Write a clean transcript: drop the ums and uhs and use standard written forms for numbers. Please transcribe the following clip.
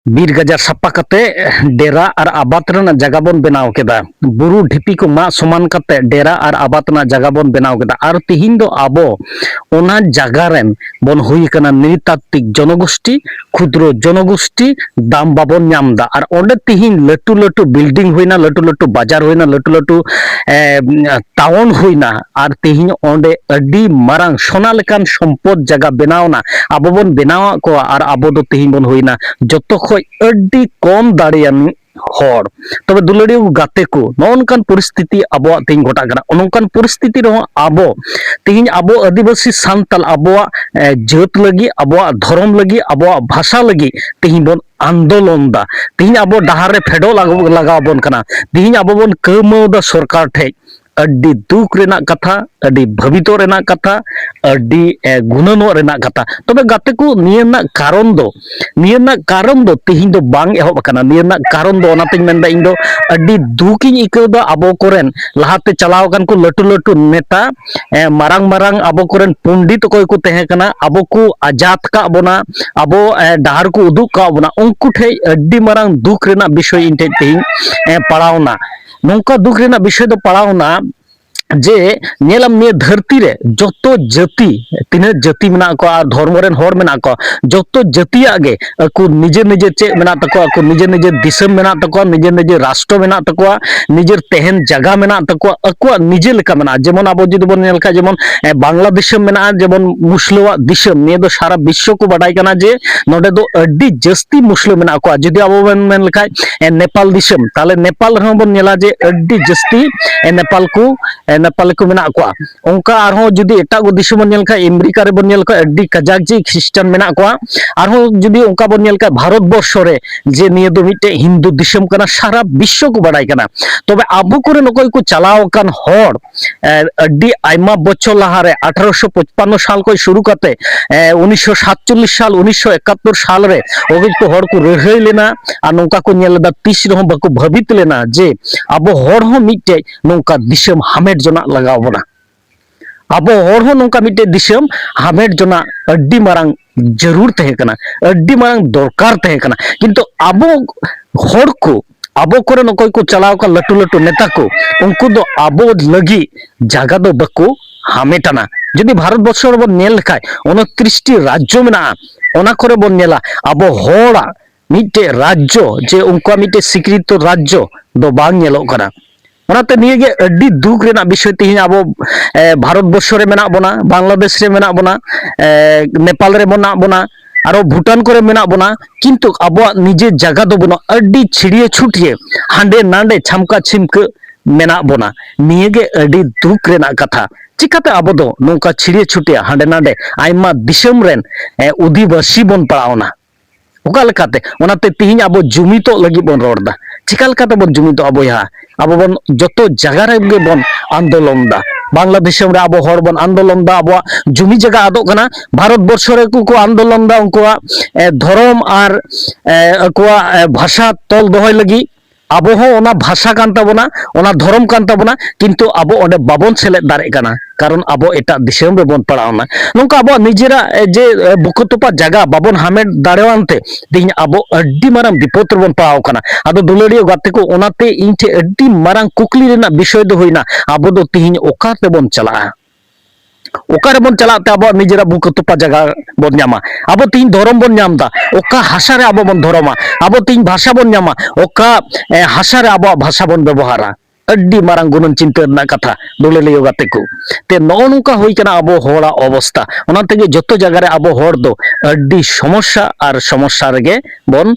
बीर गजार सपा कते डेरा और आबाद रना जगह बन बनाव केदा बुरु ढिपी को मा समान कते डेरा और आबाद ना जगह बन बनाव केदा और तिहिन दो आबो ओना जगह रेन बन हुई कना नृतात्विक जनगोष्ठी क्षुद्र जनगोष्ठी दाम बाबन नामदा और ओंडे तिहिन लटू लटू बिल्डिंग हुईना लटू लटू बाजार हुईना लटू लटू टाउन हुईना और तिहिन ओंडे अड्डी मारांग सोना लेकान सम्पद जगह बनावना आबो बन बनावा को और आबो दो तिहिन बन हुईना जतो अड्डी कम दाड़ियान हर तबे दुलड़ियो गाते को नौनकान परिस्थिति आबो तिहिन घटा कना नौनकान परिस्थिति रहो आबो तिहिन आबो आदिवासी सांताल आबो जात लगी आबो धर्म लगी आबो भाषा लगी तिहिन बन आंदोलन दा तिहिन आबो डहार रे फेडो लगाव बन कना तिहिन आबो बन कमौ दा सरकार ठे अड्डी दुख रेना कथा अड्डी भवितो रेना कथा अड्डी गुणनो रेना कथा तबे गाते को नियना कारण दो तिहिन दो बांग एहब कना नियना कारण दो ओनातिन मेंदा इन दो अड्डी दुखिन इको दो आबो कोरेन लहाते चलाव कान को लटू लटू नेता मारांग मारांग आबो कोरेन पंडित कोय को तहे कना आबो को आजाद का बोना आबो डहार को उदुक का बोना उनको ठे अड्डी मारांग दुख रेना विषय इन ठे तिहिन पड़ावना नौका दुख रेना विषय दो पड़ावना जे नेलम ने धरती रे जतो जाति तीना जाति मेना को धर्म रेन हर मेना को जतो जातिया गे को निजे निजे चे मेना तको को निजे निजे दिसम मेना तको निजे निजे राष्ट्र मेना तको निजे तेहन जगह मेना तको अको निजे लेका मेना जेमन आबो जुदी बन नेलका जेमन बांग्लादेश मेना जेमन मुस्लिम दिसम ने दो सारा विश्व को बाडाय कना जे नोडे दो अड्डी जस्ती मुस्लिम मेना को जुदी आबो बन मेन लेका नेपाल दिसम ताले नेपाल रहो बन नेला जे अड्डी जस्ती नेपाल को नेपाल को मेना को उनका आरो जुदी एटा गो दिसम बन नेलका अमेरिका रे बन नेलका अड्डी कजाक जी ख्रिस्टान मेना को आरो जुदी उनका बन नेलका भारत वर्ष रे जे निये दो मिटे हिंदू दिसम कना सारा विश्व को बाडाय कना तबे आबो करे नकय को चलाव कान हर अड्डी आयमा बछर लाहा रे 1855 साल को शुरू करते 1947 साल 1971 साल रे ओगे को हर को रहय लेना आ नौका को नेलदा तीस रहो बको भवित लेना जे आबो हर हो मिटे नौका दिसम हामेट जना लगाव बना आबो हर हो नौका मिटे दिसम हामेट जना अड्डी मारांग जरूर तहे कना अड्डी मारांग दरकार तहे कना किंतु आबो हर को आबो करे नकय को चलाव का लटू लटू नेता को उनको दो आबो लगी जगह दो बको हामेटाना जदि भारत वर्ष बन नेल खाय 29 टी राज्य मेना ओना करे बन नेला आबो होड़ा मिटे राज्य जे उनको मिटे स्वीकृत राज्य दो बांग नेलो करा ओनाते निये गे अड्डी दुख रेना विषय तिहिन आबो भारत वर्ष रे मेना बोना बांग्लादेश रे मेना बोना नेपाल रे मेना बोना आरो भूटान करे मेना बोना किंतु आबो निजे जगह दो बोना अड्डी छिड़िए छुटिए हांडे नांडे छमका छिमक मेना बोना निये गे अड्डी दुख रेना कथा चिकाते आबो दो नौका छिड़िए छुटिए हांडे नांडे आयमा दिसम रेन उदिवासी बन पड़ावना ओका लेकाते ओनाते तिहिन आबो जुमितो लगी बन रोडदा चिका लेकाते बन जुमितो आबो या आबो बन जतो जगह रे गे बन आंदोलन दा बांग्लादेश रे आबो हर बन आंदोलन दा आबो जुमी जगह आदो कना भारत वर्ष रे को आंदोलन दा उनको धर्म और को भाषा तल दोहय लगी आबो हो ओना भाषा कान ताबोना ओना धर्म कान ताबोना किंतु आबो ओडे बाबन सेले दारे कना कारण आबो एटा दिसम रे बन पड़ावना नोंका आबो निजेरा जे बुकतोपा जगह बाबन हामेट दारेवानते दिन आबो अड्डी मारांग विपद रे बन पड़ाव कना आदो दुलड़ियो गाते को ओनाते इनठे अड्डी मारांग कुकली रेना विषय दो होइना आबो दो तिहिन ओकाते बन चला ओकारे बन चलाते आबो निजेरा बुकतोपा जगह बन न्यामा आबो तीन धर्म बन न्यामदा ओका हासा रे आबो बन धर्मा आबो तीन भाषा बन न्यामा ओका हासा रे आबो भाषा बन व्यवहारा अड्डी मारांग गुणन चिंता ना कथा दुललियो गाते को ते नौनुका होई कना आबो होड़ा अवस्था ओना तेगे जतो जगह रे आबो हर दो अड्डी समस्या और समस्या रेगे बन